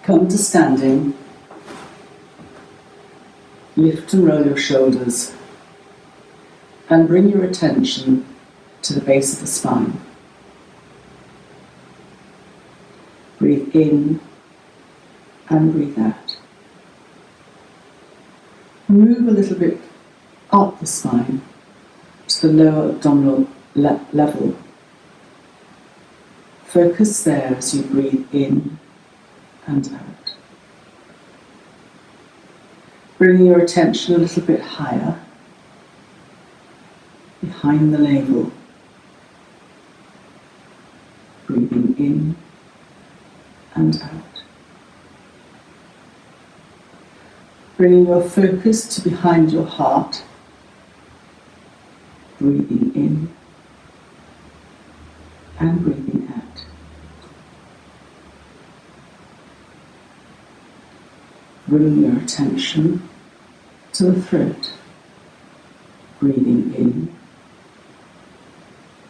Come to standing. Lift and roll your shoulders and bring your attention to the base of the spine. Breathe in and breathe out. Move a little bit up the spine to the lower abdominal level. Focus there as you breathe in and out. Bring your attention a little bit higher, behind the navel. Breathing in and out. Bringing your focus to behind your heart. Breathing in and breathing out. Bring your attention to the throat. Breathing in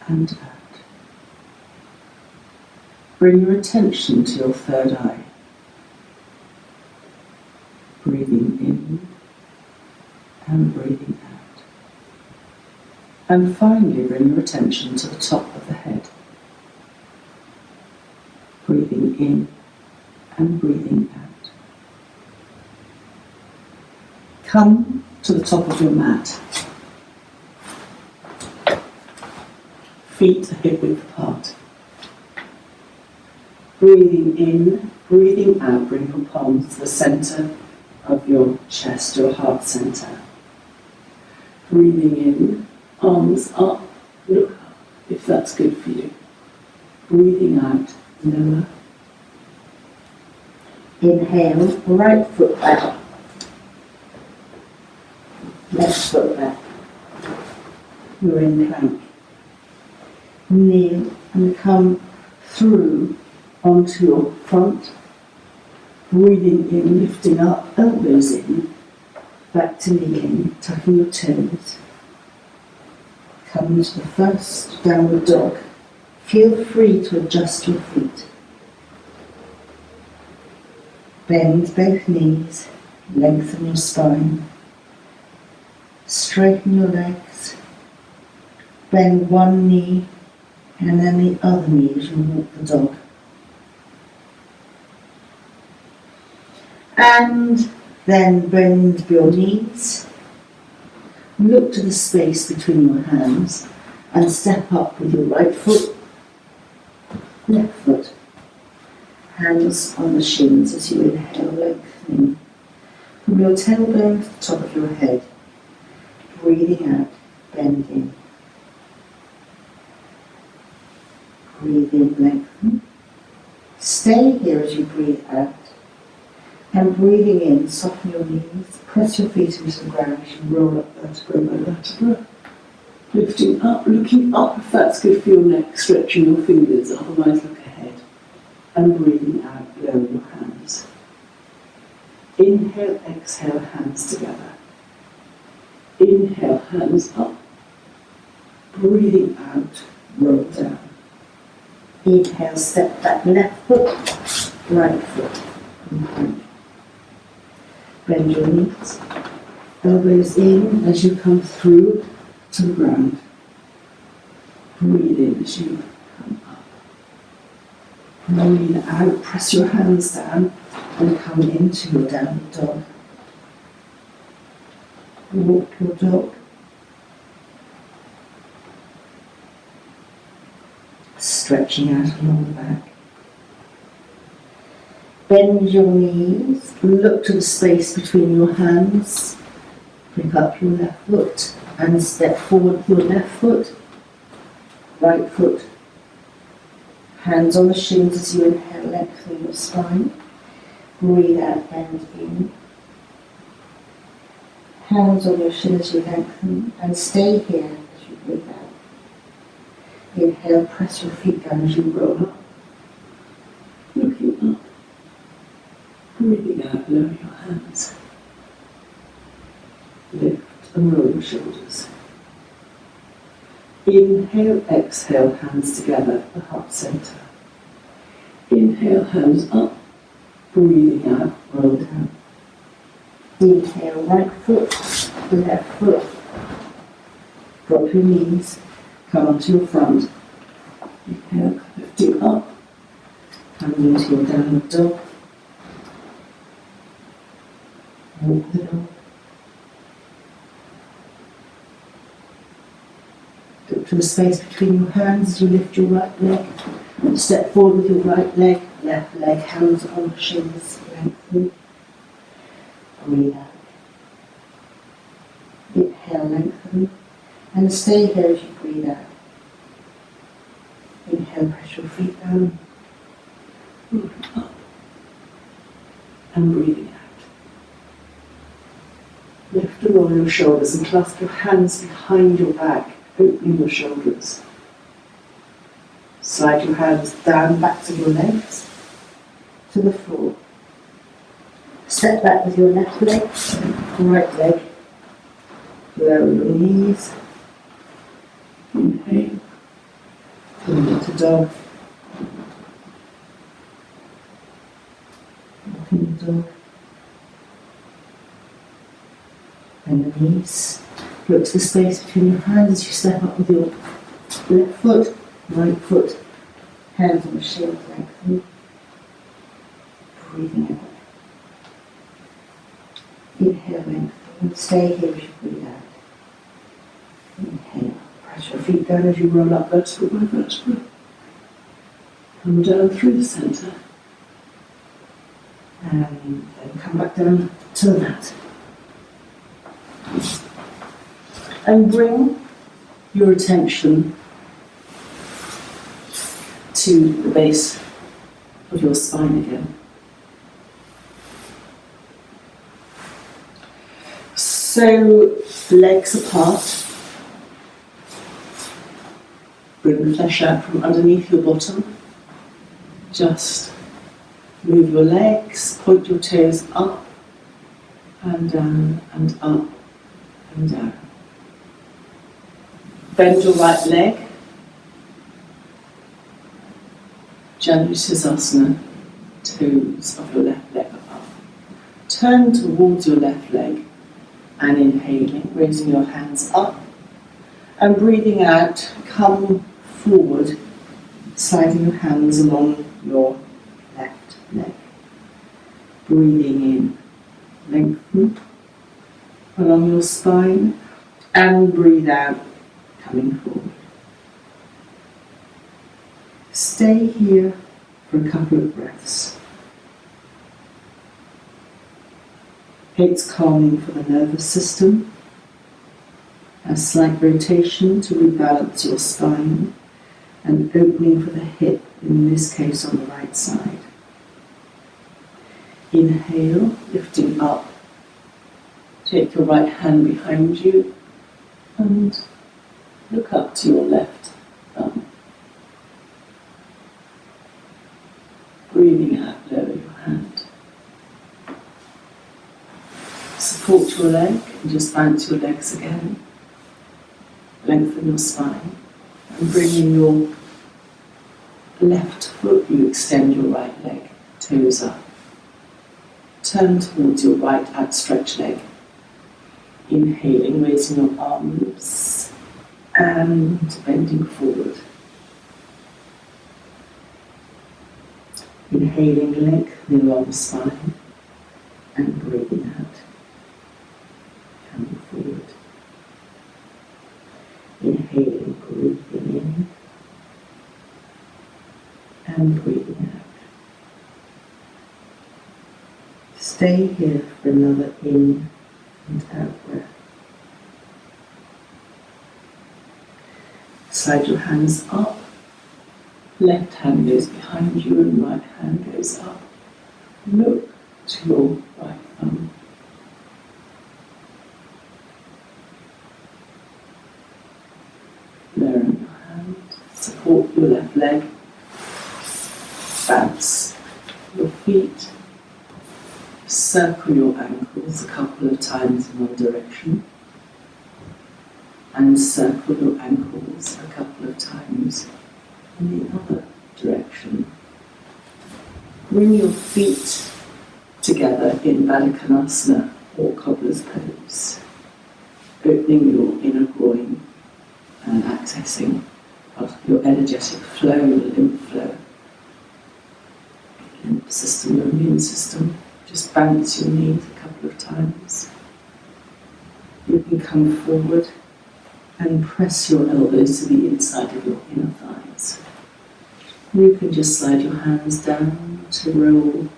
and out. Bring your attention to your third eye. Breathing in and breathing out. And finally, bring your attention to the top of the head. Breathing in and breathing out. Come to the top of your mat. Feet are hip width apart. Breathing in, breathing out, bring your palms to the centre of your chest, your heart centre. Breathing in, arms up, look up, if that's good for you. Breathing out, lower. Inhale, right foot back. Left foot back. You're in plank. Kneel and come through onto your front. Breathing in, lifting up, elbows in, back to kneeling, tucking your toes. Come into the first downward dog. Feel free to adjust your feet. Bend both knees, lengthen your spine. Straighten your legs. Bend one knee and then the other knee as you walk the dog. And then bend your knees. Look to the space between your hands and step up with your right foot, left foot. Hands on the shins as you inhale, lengthening from your tailbone to the top of your head. Breathing out, bend in. Breathe in, lengthen. Stay here as you breathe out. And breathing in, soften your knees. Press your feet into the ground as you roll up vertebra by vertebra. Lifting up, looking up if that's good for your neck. Stretching your fingers, otherwise look ahead. And breathing out, lower your hands. Inhale, exhale, hands together. Inhale, hands up. Breathing out, roll down. Inhale, step back, left foot, right foot. Inhale. Bend your knees. Elbows in as you come through to the ground. Breathe in as you come up. Rolling out, press your hands down and come into your downward dog. Walk your dog. Stretching out along the back. Bend your knees, look to the space between your hands. Pick up your left foot and step forward with your left foot, right foot. Hands on the shins as you inhale, lengthening your spine. Breathe out, bend in. Hands on your shin as you lengthen, and stay here as you breathe out. Inhale, press your feet down as you roll up. Looking up. Breathing out, lower your hands. Lift and roll your shoulders. Inhale, exhale, hands together at the heart centre. Inhale, hands up. Breathing out, roll down. Inhale, right foot, left foot. Drop your knees, come onto your front. Inhale, lifting up. Coming into your downward dog. Walk the dog. Look to the space between your hands as you lift your right leg. Step forward with your right leg, left leg, hands on shins, lengthen. Breathe out. Inhale, lengthen. And stay here as you breathe out. Inhale, press your feet down. Moving up. And breathing out. Lift and roll your shoulders and clasp your hands behind your back, opening your shoulders. Slide your hands down backs of your legs to the floor. Step back with your left leg, right leg. Lower your knees. Inhale. Come into dog. Walking the dog. Bend the knees. Look to the space between your hands as you step up with your left foot, right foot. Hands on the shins, lengthen. Breathing out. Inhale, lengthen. Stay here as you breathe out. Inhale. Press your feet down as you roll up Vertebra by vertebra. Come down through the centre. and then come back down to the mat. And bring your attention to the base of your spine again. So, legs apart. Bring the flesh out from underneath your bottom. Just move your legs, point your toes up and down and up and down. Bend your right leg. Janushirasana, toes of your left leg up. Turn towards your left leg and inhaling, raising your hands up and breathing out, come forward, sliding your hands along your left leg. Breathing in, lengthen along your spine and breathe out, coming forward. Stay here for a couple of breaths. It's calming for the nervous system. A slight rotation to rebalance your spine and opening for the hip, in this case on the right side. Inhale, lifting up. Take your right hand behind you and look up to your left thumb. Breathing out, lower your hand. Support your leg and just bounce your legs again. Lengthen your spine and bring in your left foot, you extend your right leg, toes up. Turn towards your right outstretched leg. Inhaling, raising your arms and bending forward. Inhaling, lengthening along the spine and breathing out. Coming forward. Inhaling, breathing in and breathing out. Stay here for another in and out breath. Slide your hands up. Left hand goes behind you and right hand goes up. Look to your right thumb. Lowering your hand. Support your left leg. Bounce your feet. Circle your ankles a couple of times in one direction. And circle your ankles a couple of times in the other direction. Bring your feet together in Baddha Konasana or cobbler's pose, opening your inner groin and accessing your energetic flow, your lymph flow, lymph system, your immune system. Just bounce your knees a couple of times. You can come forward and press your elbows to the inside of your inner thighs. You can just slide your hands down to roll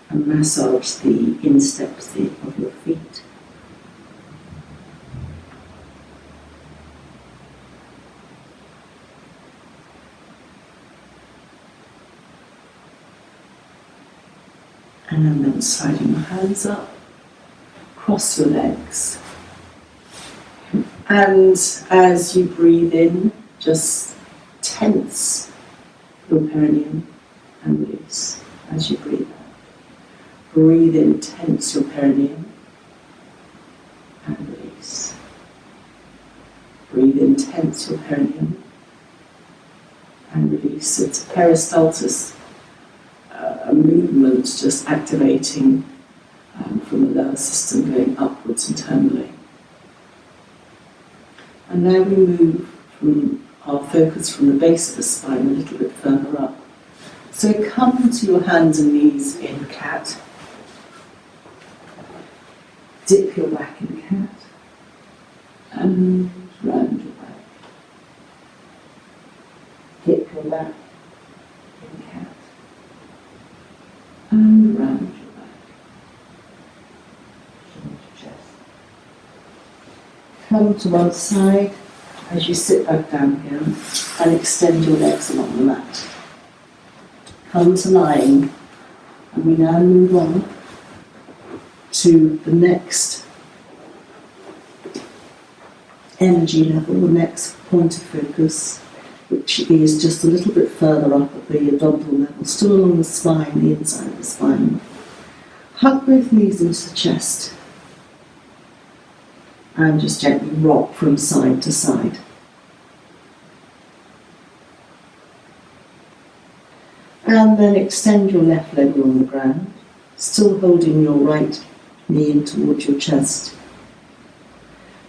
and massage the insteps of your feet. And then sliding your hands up, cross your legs. And as you breathe in, just tense your perineum and release as you breathe out. Breathe in, tense your perineum and release. Breathe in, tense your perineum and release. It's a peristalsis, a movement just activating from the lower system going upwards internally. And now we move from our focus from the base of the spine a little bit further up. So come to your hands and knees in cat. Dip your back in cat. And round your back. Dip your back in cat. And round your back. Your chest. Come to one side as you sit back down again and extend your legs along the mat. Come to lying, and we now move on to the next energy level, the next point of focus, which is just a little bit further up at the abdominal level, still along the spine, the inside of the spine. Hug both knees into the chest and just gently rock from side to side. And then extend your left leg along the ground, still holding your right knee in towards your chest.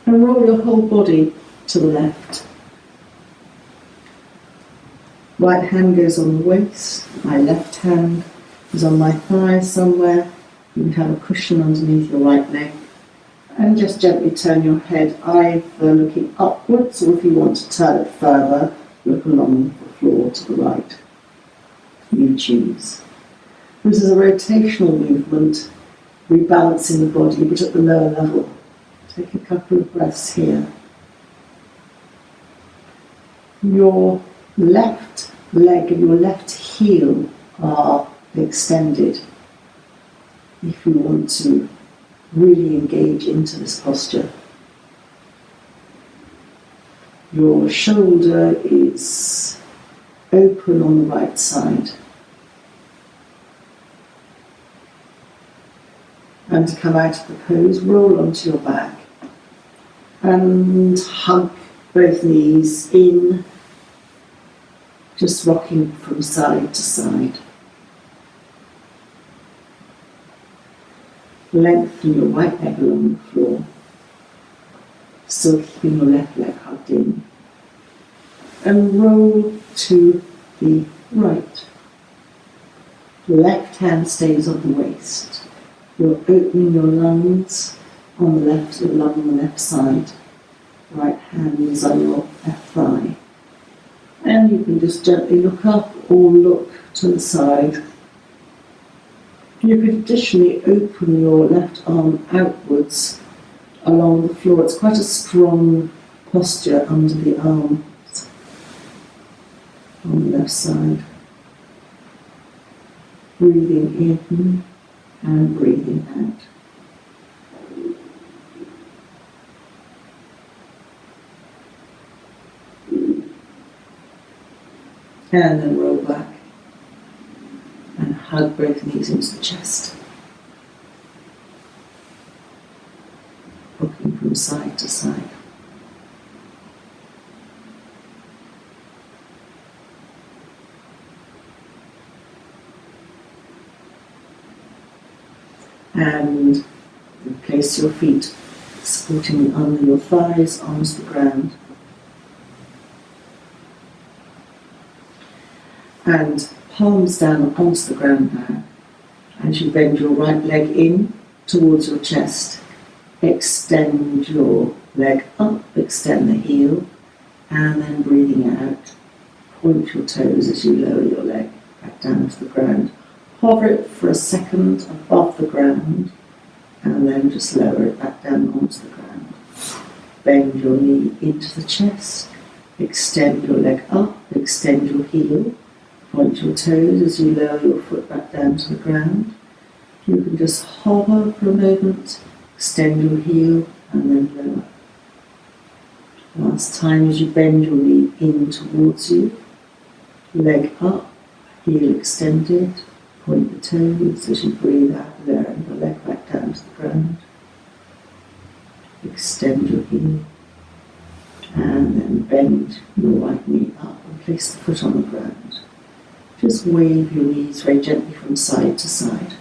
And roll your whole body to the left. Right hand goes on the waist, my left hand is on my thigh somewhere. You can have a cushion underneath your right leg. And just gently turn your head either looking upwards, or if you want to turn it further, look along the floor to the right. You choose. This is a rotational movement, rebalancing the body, but at the lower level. Take a couple of breaths here. Your left leg and your left heel are extended if you want to really engage into this posture. Your shoulder is open on the right side. And to come out of the pose, roll onto your back and hug both knees in, just rocking from side to side. Lengthen your right leg along the floor, still keeping your left leg hugged in. And roll to the right. Left hand stays on the waist. You're opening your lungs on the left, your lung on the left side. Right hand is on your left thigh. And you can just gently look up or look to the side. You could additionally open your left arm outwards along the floor. It's quite a strong posture under the arms on the left side. Breathing in and breathing out. And then roll back and hug both knees into the chest. Rocking from side to side. And place your feet supporting under your thighs onto the ground. And palms down onto the ground now. As you bend your right leg in towards your chest, extend your leg up, extend the heel, and then breathing out, point your toes as you lower your leg back down to the ground. Hover it for a second above the ground, and then just lower it back down onto the ground. Bend your knee into the chest, extend your leg up, extend your heel, point your toes as you lower your foot back down to the ground. You can just hover for a moment, extend your heel, and then lower. Last time as you bend your knee in towards you, leg up, heel extended, point the toes as you breathe out there and your leg back down to the ground. Extend your heel, and then bend your right knee up and place the foot on the ground. Just wave your knees very gently from side to side.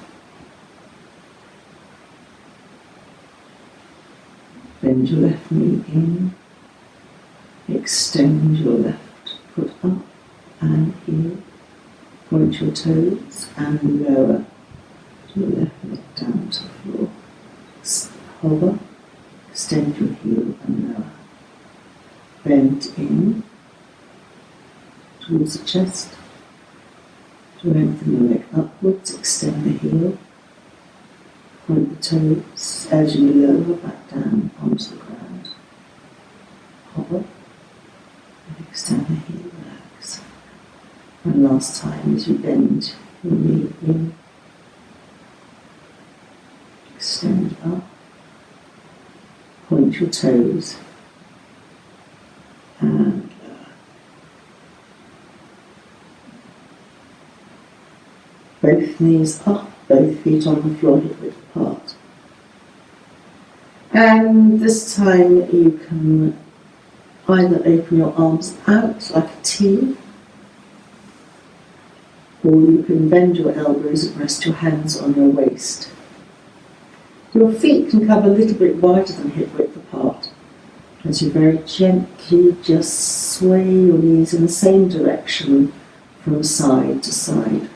Bend your left knee in, extend your left foot up and heel, point your toes and lower your left leg down to the floor. Hover, extend your heel and lower. Bend in towards the chest, lengthen your leg upwards, extend the heel, point the toes as you lower back down onto the ground. Hover, and extend the heel, relax. And last time as you bend your knee in, extend up, point your toes, and lower. Both knees up, both feet on the floor, hip width apart. And this time you can either open your arms out like a T, or you can bend your elbows and rest your hands on your waist. Your feet can come a little bit wider than hip width apart, as you very gently just sway your knees in the same direction from side to side.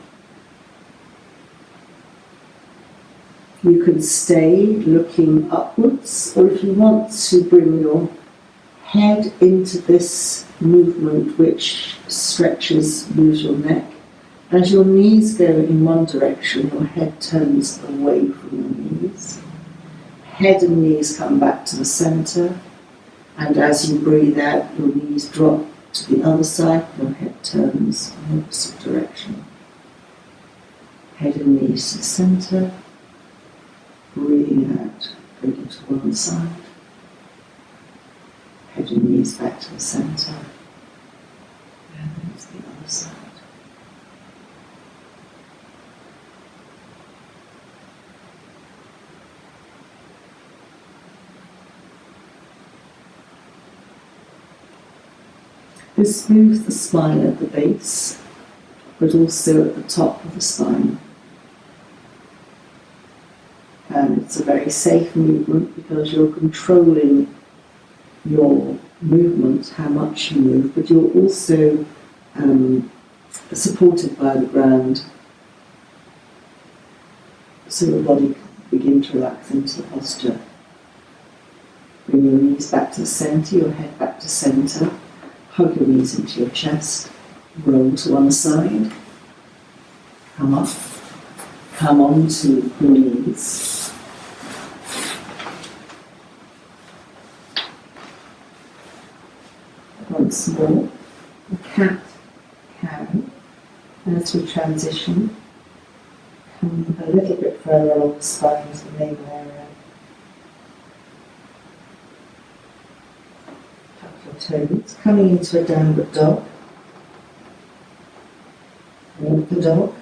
You can stay looking upwards, or if you want to bring your head into this movement which stretches, moves your neck. As your knees go in one direction, your head turns away from your knees. Head and knees come back to the centre, and as you breathe out, your knees drop to the other side, your head turns in the opposite direction. Head and knees to the centre, breathing out, going to one side. Head and knees back to the centre, and then to the other side. This moves the spine at the base, but also at the top of the spine. And it's a very safe movement because you're controlling your movement, how much you move, but you're also supported by the ground, so your body can begin to relax into the posture. Bring your knees back to the centre, your head back to centre, hug your knees into your chest, roll to one side, come up, come onto your knees. Once more, the cat, cow, as we transition, come a little bit further along the spine to the navel area. Tuck your toes, coming into a downward dog. Walk the dog.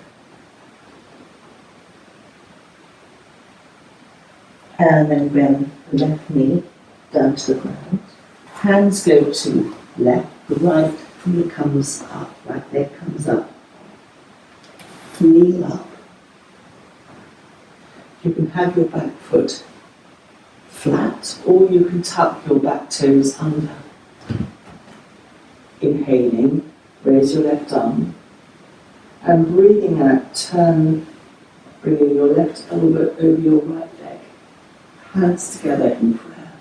And then bend the left knee down to the ground. Hands go to left, the right knee comes up, right leg comes up. Knee up. You can have your back foot flat, or you can tuck your back toes under. Inhaling, raise your left arm, and breathing out, turn, bringing your left elbow over your right leg, hands together in prayer.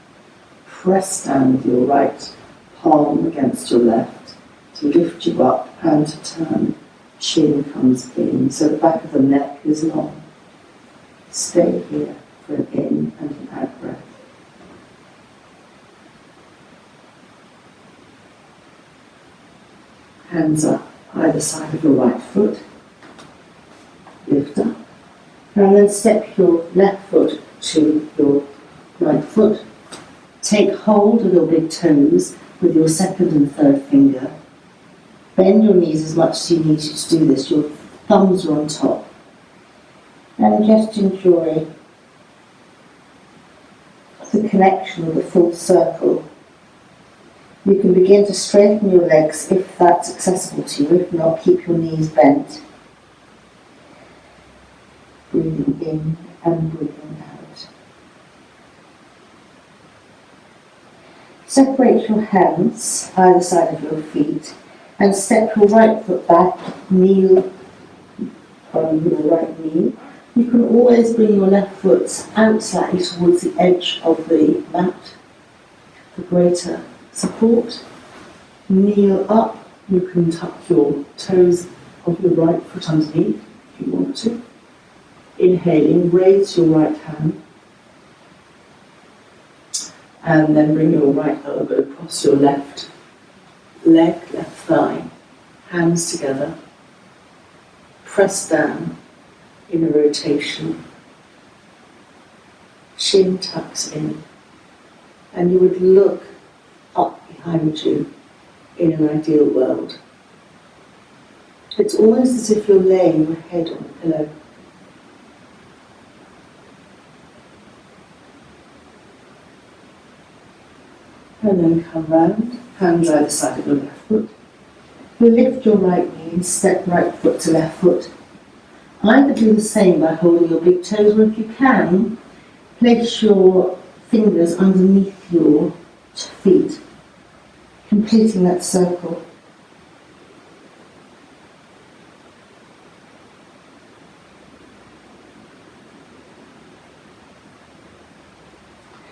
Press down with your right palm against your left to lift you up and to turn. Chin comes in, so the back of the neck is long. Stay here for an in and an out breath. Hands up either side of your right foot. Lift up. And then step your left foot to your right foot. Take hold of your big toes with your second and third finger. Bend your knees as much as you need to do this. Your thumbs are on top. And just enjoy the connection of the full circle. You can begin to straighten your legs if that's accessible to you. If not, keep your knees bent. Breathing in and breathing out. Separate your hands either side of your feet and step your right foot back, kneel on your right knee. You can always bring your left foot out slightly towards the edge of the mat for greater support. Kneel up. You can tuck your toes of your right foot underneath if you want to. Inhaling, raise your right hand. And then bring your right elbow across your left leg, left thigh. Hands together. Press down in a rotation. Chin tucks in. And you would look up behind you in an ideal world. It's almost as if you're laying your head on a pillow. And then come round, hands either side of your left foot. You lift your right knee and step right foot to left foot. Either do the same by holding your big toes, or if you can, place your fingers underneath your feet, completing that circle.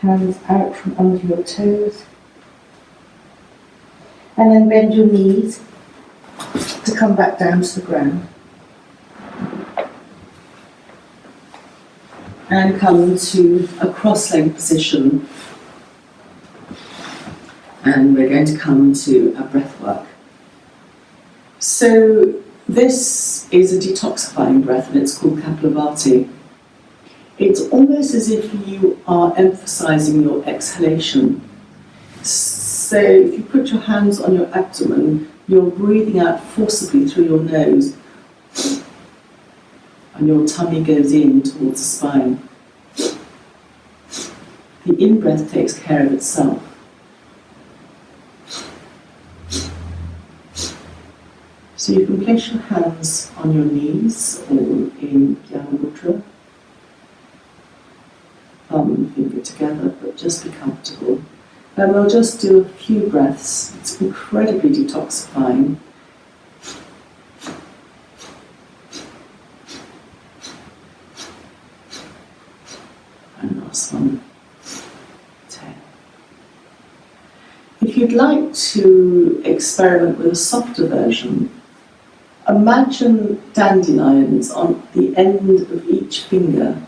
Hands out from under your toes. And then bend your knees to come back down to the ground. And come to a cross-legged position. And we're going to come to a breath work. So this is a detoxifying breath, and it's called Kapalabhati. It's almost as if you are emphasizing your exhalation. So if you put your hands on your abdomen, you're breathing out forcibly through your nose, and your tummy goes in towards the spine. The in-breath takes care of itself. So you can place your hands on your knees or in Jnana Mudra, thumb and finger together, but just be comfortable. And we'll just do a few breaths. It's incredibly detoxifying. And last one. 10. If you'd like to experiment with a softer version, imagine dandelions on the end of each finger.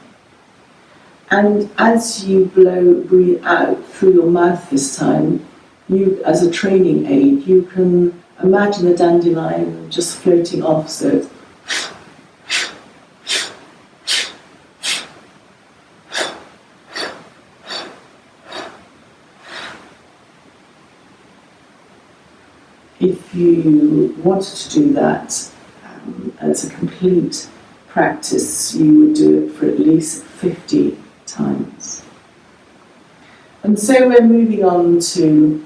And as you breathe out through your mouth this time, you, as a training aid, you can imagine a dandelion just floating off. So it's if you wanted to do that as a complete practice, you would do it for at least 50 times. And so we're moving on to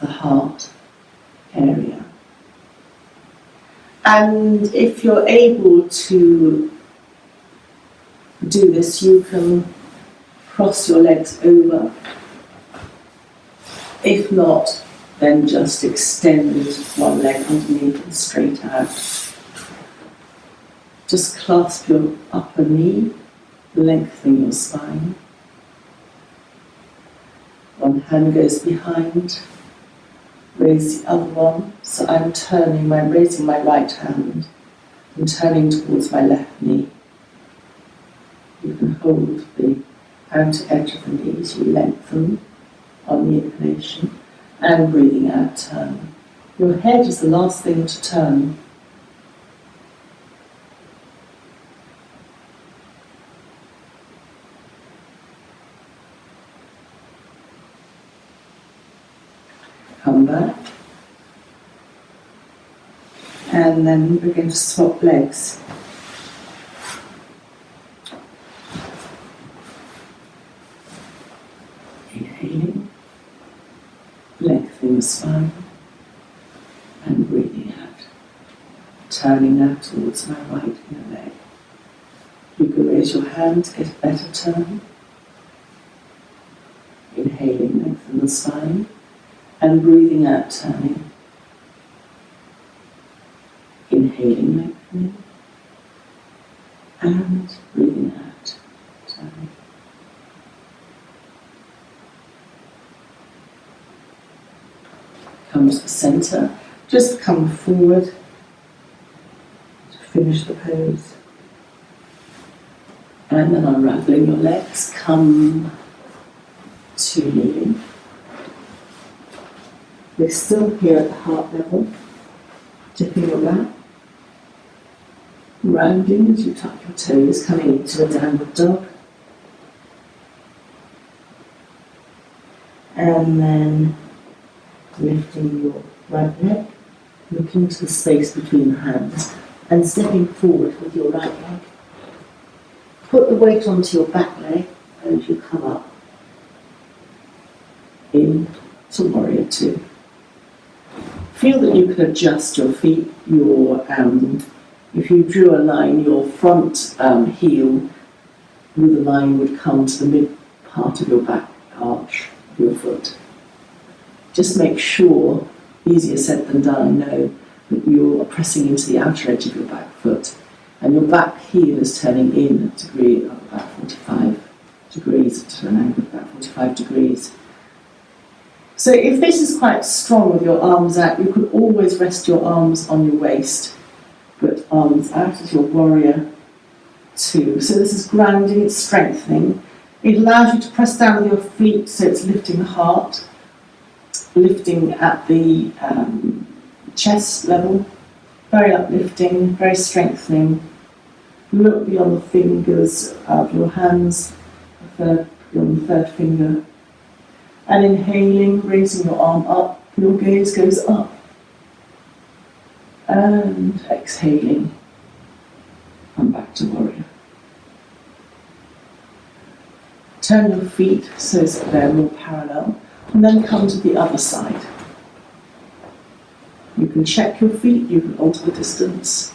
the heart area. And if you're able to Do this, you can cross your legs over. If not, then just extend one leg underneath and straight out. Just clasp your upper knee, lengthen your spine. One hand goes behind, raise the other one. So I'm raising my right hand and turning towards my left knee. You can hold the outer edge of the knees, you lengthen on the inhalation, and breathing out, turn. Your head is the last thing to turn. Come back. And then we're going to swap legs. Inhaling, lengthening the spine, and breathing out. Turning now towards my right inner leg. You can raise your hand to get a better turn. Inhaling, lengthen the spine, and breathing out, turning. Inhaling, lengthening, and breathing out, turning. Come to the centre, just come forward to finish the pose. And then unravelling your legs, come to kneeling. We're still here at the heart level, dipping your back, rounding as you tuck your toes, coming into a downward dog. And then lifting your right leg, looking to the space between the hands, and stepping forward with your right leg. Put the weight onto your back leg as you come up into Warrior Two. Feel that you can adjust your feet. If you drew a line, your front heel with a line would come to the mid part of your back arch of your foot. Just make sure, easier said than done, I know, that you're pressing into the outer edge of your back foot, and your back heel is turning in a degree of about 45 degrees, to an angle of about 45 degrees. So if this is quite strong with your arms out, you could always rest your arms on your waist, but arms out as your Warrior Two. So this is grounding, it's strengthening. It allows you to press down with your feet, so it's lifting the heart, lifting at the chest level, very uplifting, very strengthening. Look beyond the fingers of your hands, beyond the third finger. And inhaling, raising your arm up, your gaze goes up. And exhaling, come back to Warrior. Turn your feet so that they're more parallel, and then come to the other side. You can check your feet, you can alter the distance.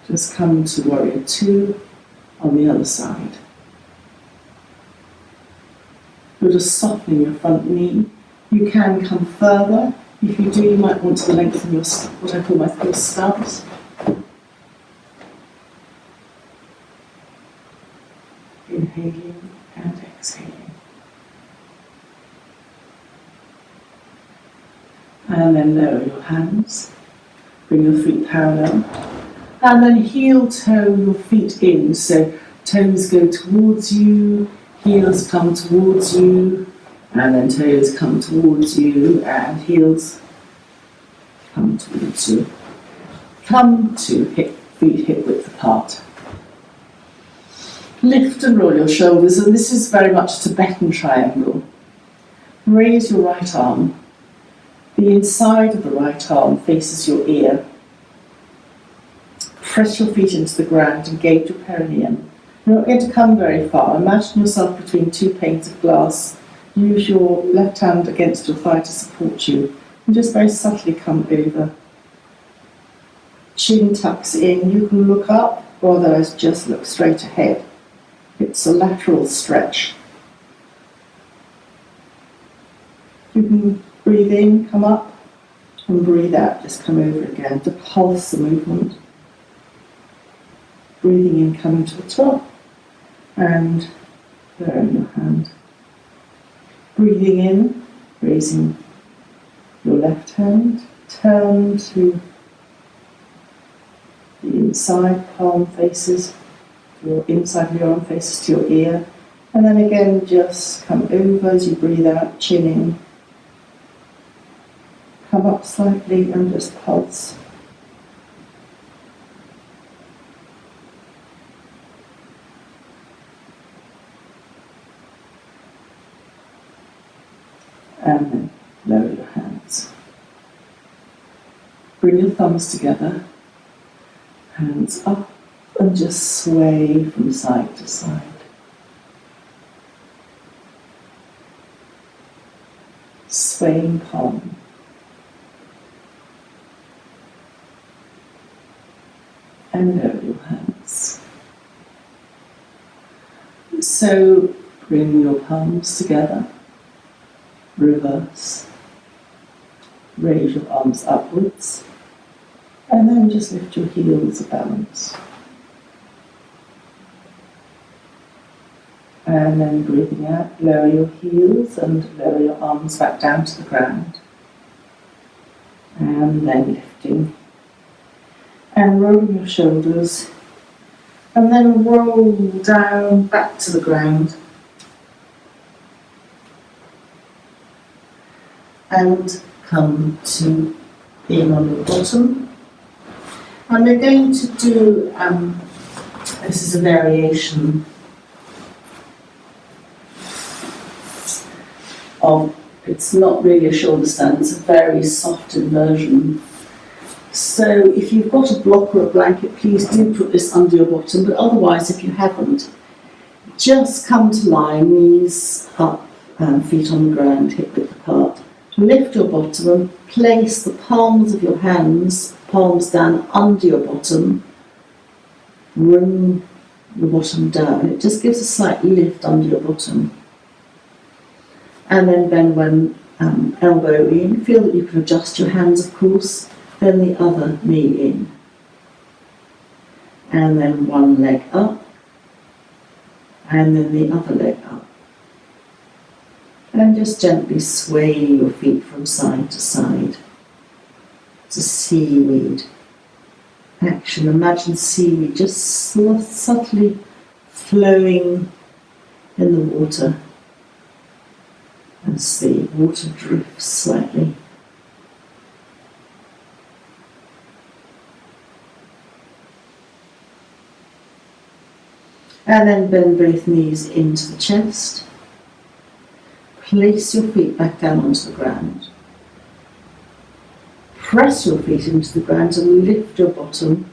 Just come to Warrior Two on the other side. You're just softening your front knee. You can come further. If you do, you might want to lengthen your, what I call your stubs. Inhaling and exhaling. And then lower your hands. Bring your feet parallel. And then heel toe your feet in. So toes go towards you. Heels come towards you, and then toes come towards you, and heels come towards you. Come to feet hip width apart. Lift and roll your shoulders, and this is very much a Tibetan triangle. Raise your right arm. The inside of the right arm faces your ear. Press your feet into the ground, engage your perineum. You're not going to come very far. Imagine yourself between two panes of glass. Use your left hand against your thigh to support you. And just very subtly come over. Chin tucks in. You can look up, or otherwise just look straight ahead. It's a lateral stretch. You can breathe in, come up, and breathe out, just come over again to pulse the movement. Breathing in, coming to the top, and lowering your hand. Breathing in, raising your left hand, turn to the inside, palm faces, your inside of your arm faces to your ear, and then again just come over as you breathe out, chin in. Come up slightly and just pulse. And then lower your hands. Bring your thumbs together, hands up, and just sway from side to side. Swaying palm. And lower your hands. So bring your palms together. Reverse. Raise your arms upwards. And then just lift your heels to balance. And then breathing out, lower your heels and lower your arms back down to the ground. And then lifting. And rolling your shoulders. And then roll down back to the ground. And come to being on your bottom. And we're going to do, this is a variation of, it's not really a shoulder stand, it's a very soft inversion. So if you've got a block or a blanket, please do put this under your bottom, but otherwise if you haven't, just come to lie, knees up, feet on the ground, hip width apart. Lift your bottom and place the palms of your hands, palms down under your bottom. Bring the bottom down. It just gives a slight lift under your bottom. And then bend one elbow in. Feel that you can adjust your hands, of course. Then the other knee in. And then one leg up. And then the other leg up. And just gently sway your feet from side to side. It's a seaweed action. Imagine seaweed just subtly flowing in the water as the water drifts slightly. And then bend both knees into the chest. Place your feet back down onto the ground. Press your feet into the ground and lift your bottom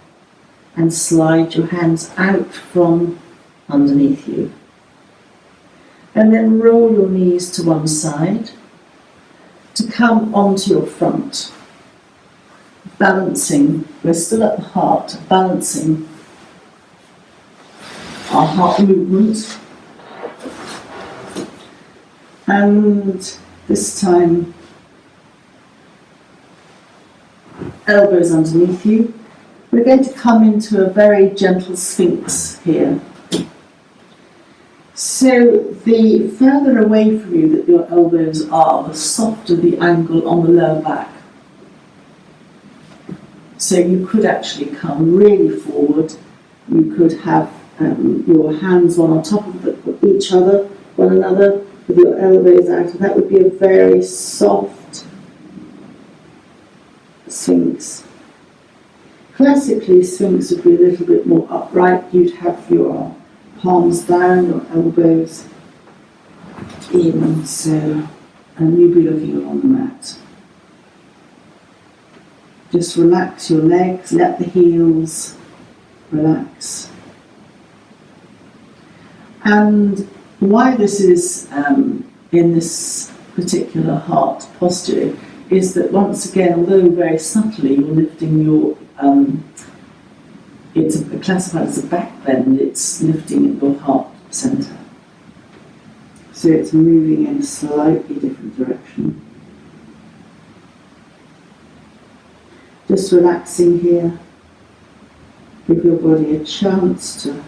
and slide your hands out from underneath you. And then roll your knees to one side to come onto your front. Balancing, we're still at the heart, balancing our heart movement. And this time, elbows underneath you. We're going to come into a very gentle sphinx here. So the further away from you that your elbows are, the softer the angle on the lower back. So you could actually come really forward. You could have your hands one on top of each other, one another, with your elbows out, and that would be a very soft sphinx. Classically, sphinx would be a little bit more upright. You'd have your palms down, your elbows in, so, and you'd be looking on the mat. Just relax your legs, let the heels relax. And why this is in this particular heart posture is that once again, although very subtly you're lifting your, it's classified as a back bend, it's lifting your heart centre. So it's moving in a slightly different direction. Just relaxing here. Give your body a chance to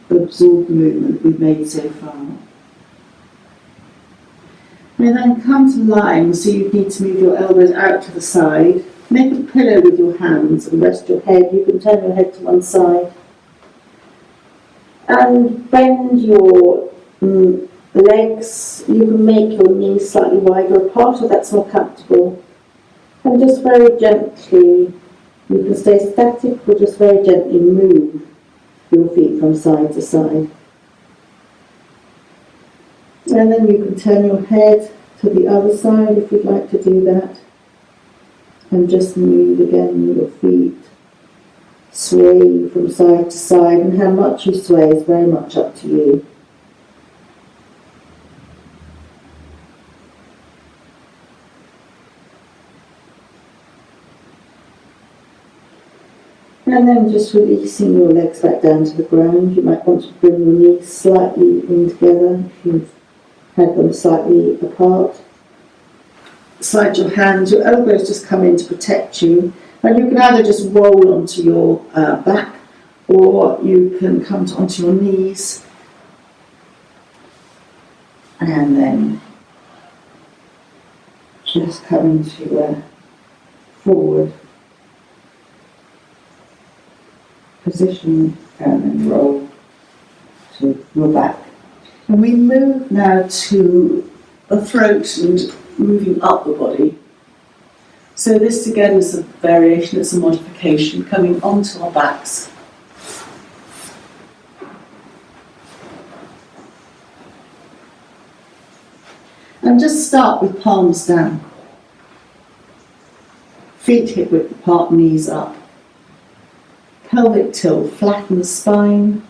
absorb the movement we've made so far. And then come to lying, so you need to move your elbows out to the side. Make a pillow with your hands and rest your head. You can turn your head to one side. And bend your legs. You can make your knees slightly wider apart if that's more comfortable. And just very gently, you can stay static or just very gently move your feet from side to side. And then you can turn your head to the other side if you'd like to do that. And just move again your feet. Sway from side to side, and how much you sway is very much up to you. And then just releasing your legs back down to the ground. You might want to bring your knees slightly in together if you've had them slightly apart. Slide your hands, your elbows just come in to protect you. And you can either just roll onto your back, or you can come onto your knees. And then just come into a forward position and then roll to your back. And we move now to the throat and moving up the body. So this again is a variation, it's a modification, coming onto our backs. And just start with palms down. Feet hip width apart, knees up. Pelvic tilt, flatten the spine.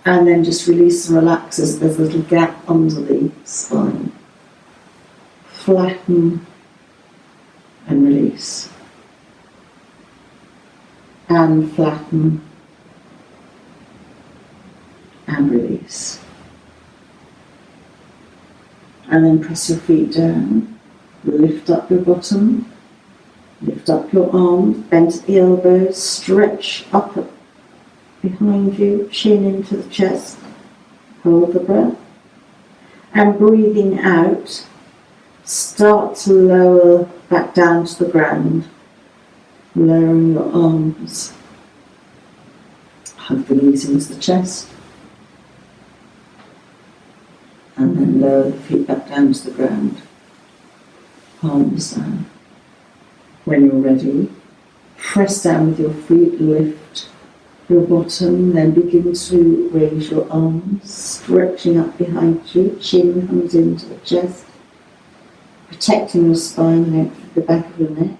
And then just release and relax as there's a little gap under the spine. Flatten and release. And flatten and release. And then press your feet down. Lift up your bottom. Lift up your arms, bend at the elbows, stretch up behind you, chin into the chest. Hold the breath. And breathing out, start to lower back down to the ground, lowering your arms. Hug the knees into the chest. And then lower the feet back down to the ground. Palms down. When you're ready, press down with your feet, lift your bottom, then begin to raise your arms, stretching up behind you, chin comes into the chest, protecting your spine, length at the back of your neck.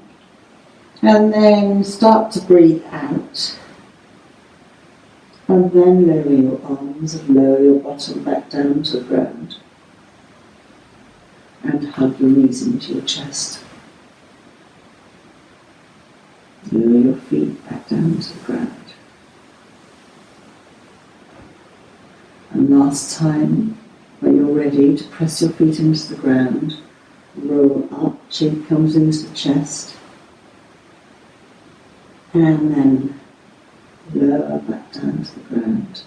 And then start to breathe out. And then lower your arms and lower your bottom back down to the ground. And hug your knees into your chest. Lower your feet back down to the ground. And last time, when you're ready to press your feet into the ground, roll up, chin comes into the chest. And then lower back down to the ground.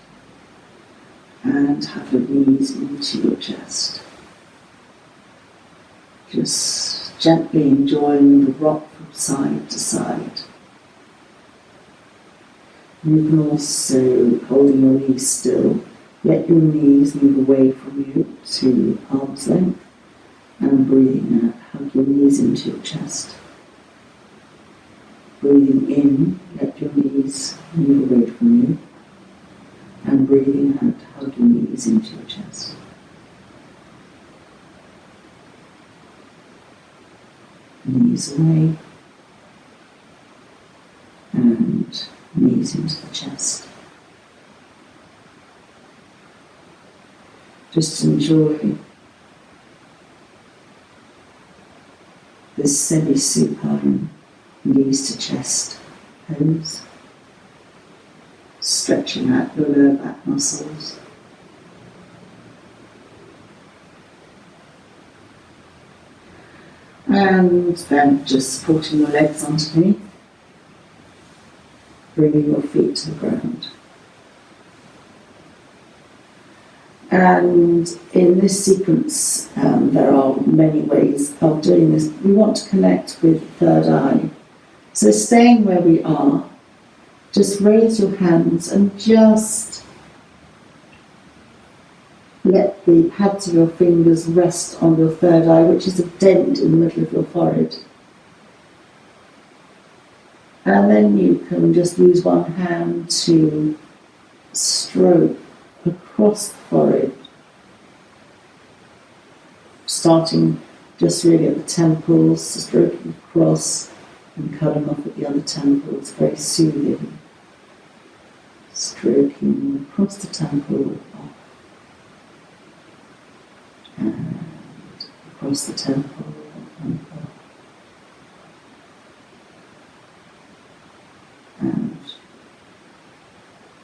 And have your knees into your chest. Just gently enjoying the rock from side to side. You can also, holding your knees still, let your knees move away from you to arm's length, and breathing out, hug your knees into your chest. Breathing in, let your knees move away from you, and breathing out, hug your knees into your chest. Knees away, and knees into the chest. Just enjoy this semi-supine knees to chest pose. stretching out your lower back muscles. And then just supporting your legs underneath, bringing your feet to the ground. And in this sequence, there are many ways of doing this. We want to connect with the third eye. So staying where we are, just raise your hands and just let the pads of your fingers rest on your third eye, which is a dent in the middle of your forehead. And then you can just use one hand to stroke across the forehead, starting just really at the temples, stroking across and cutting off at the other temples, very soothing. Stroking across the temple, off, and across the temple, and off. And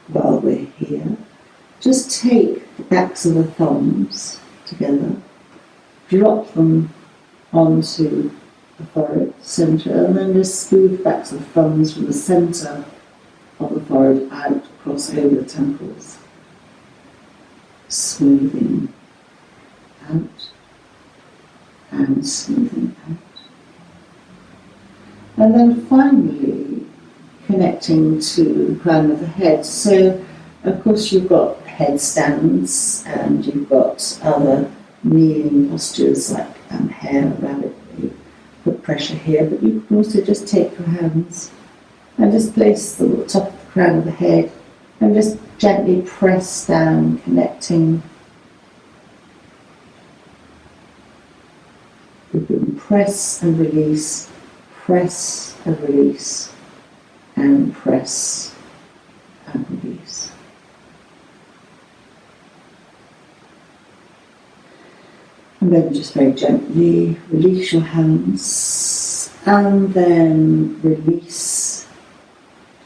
while we're here, just take the backs of the thumbs together, drop them onto the forehead centre, and then just smooth the backs of the thumbs from the centre of the forehead out across over the temples. Smoothing out and smoothing out. And then finally connecting to the crown of the head. So of course you've got headstands and you've got other kneeling postures like hare, rabbit, you put pressure here, but you can also just take your hands and just place the top of the crown of the head and just gently press down, connecting. You can press and release, press and release, and press and release. And then just very gently release your hands and then release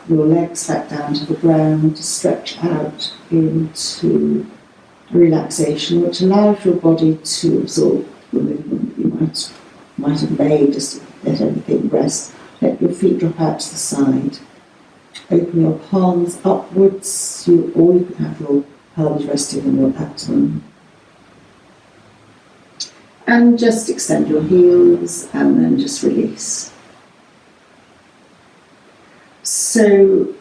your legs back down to the ground to stretch out into relaxation, which allows your body to absorb the movement that you might have made, just to let everything rest. Let your feet drop out to the side. Open your palms upwards, or you can have your palms resting on your abdomen. And just extend your heels and then just release. So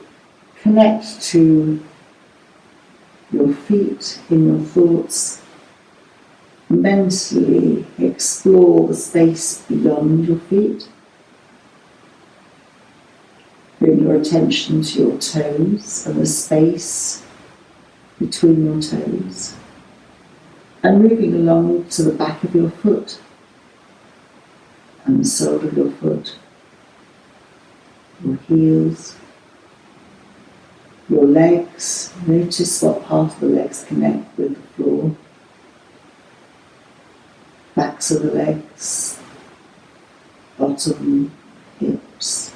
connect to your feet in your thoughts. Mentally explore the space beyond your feet. Bring your attention to your toes and the space between your toes. And moving along to the back of your foot and the sole of your foot, your heels, your legs. Notice what part of the legs connect with the floor. Backs of the legs, bottom, hips.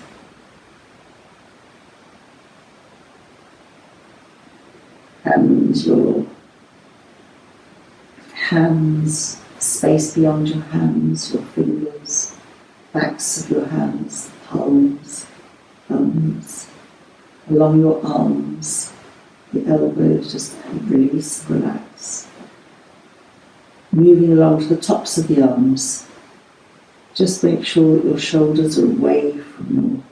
And your hands, space beyond your hands, your fingers, backs of your hands, palms, thumbs, along your arms, the elbows, just release, relax. Moving along to the tops of the arms, just make sure that your shoulders are away from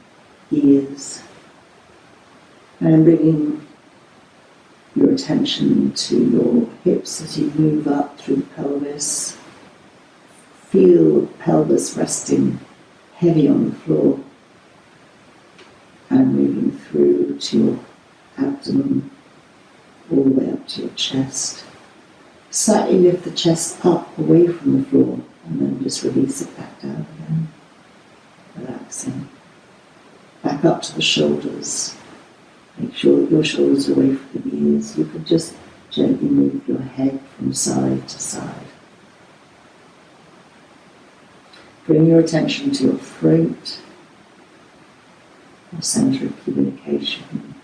your ears, and bringing your attention to your hips as you move up through the pelvis. Feel the pelvis resting heavy on the floor and moving through to your abdomen, all the way up to your chest. Slightly lift the chest up away from the floor and then just release it back down again. Relaxing. Back up to the shoulders. Make sure that your shoulders are away from the ears. You can just gently move your head from side to side. Bring your attention to your throat, your centre of communication,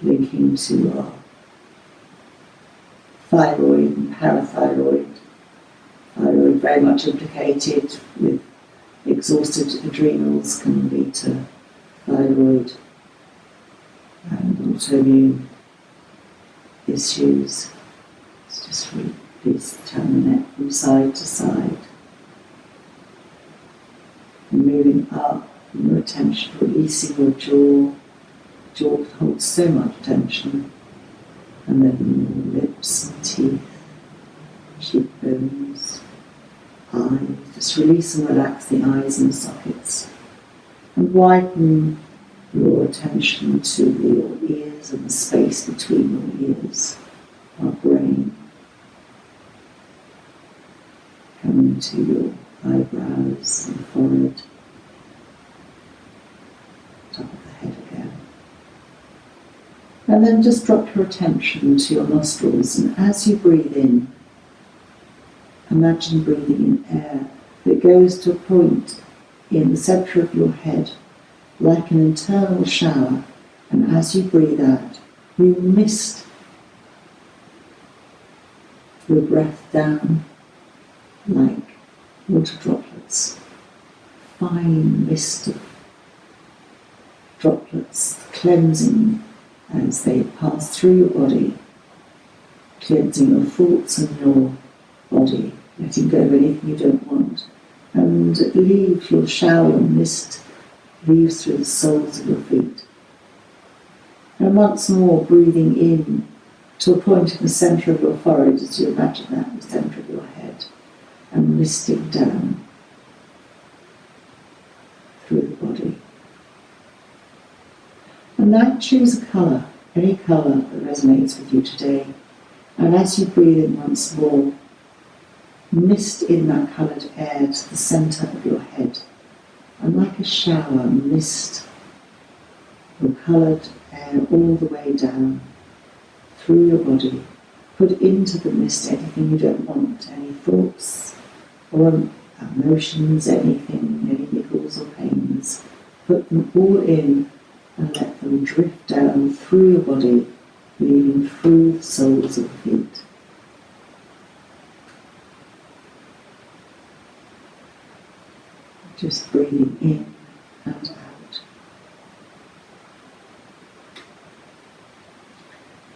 linking to our thyroid and parathyroid. Thyroid very much implicated with exhausted adrenals can lead to thyroid and autoimmune issues. It's just release turn the neck from side to side. And moving up in your attention, releasing your jaw. Jaw holds so much tension. And then your lips and teeth, cheekbones, eyes. Just release and relax the eyes and sockets. And widen your attention to your ears and the space between your ears, our brain. Coming to your eyebrows and forehead, top of the head again. And then just drop your attention to your nostrils, and as you breathe in, imagine breathing in air that goes to a point in the centre of your head, like an internal shower, and as you breathe out, you mist your breath down like water droplets, fine mist of droplets, cleansing as they pass through your body, cleansing your thoughts and your body, letting go of anything you don't want, and leave your shower of mist, leaves through the soles of your feet. And once more breathing in to a point in the centre of your forehead as you imagine that in the centre of your head, and misting down through the body. And now choose a colour, any colour that resonates with you today. And as you breathe in once more, mist in that coloured air to the centre of your head. And like a shower, mist your coloured air all the way down through your body. Put into the mist anything you don't want, any thoughts or emotions, anything, any niggles or pains. Put them all in and let them drift down through your body, leaving through the soles of the feet. Just breathing in and out.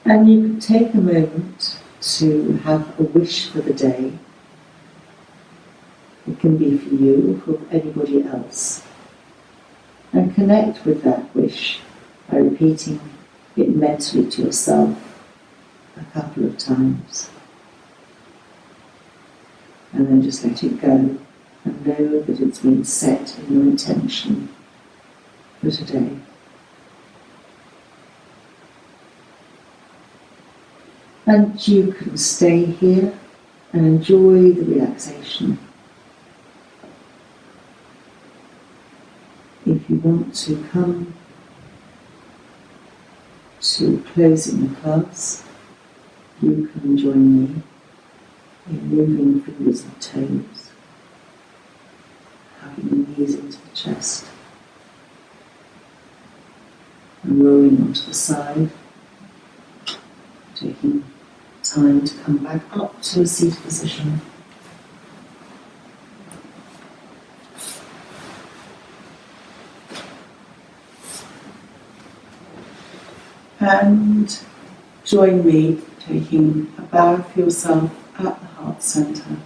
And you can take a moment to have a wish for the day. It can be for you or for anybody else. And connect with that wish by repeating it mentally to yourself a couple of times. And then just let it go and know that it's been set in your intention for today. And you can stay here and enjoy the relaxation. If you want to come to closing the class, you can join me in moving fingers and toes, hugging the knees into the chest, and rolling onto the side, taking time to come back up to a seated position. And join me taking a bow for yourself at the heart centre.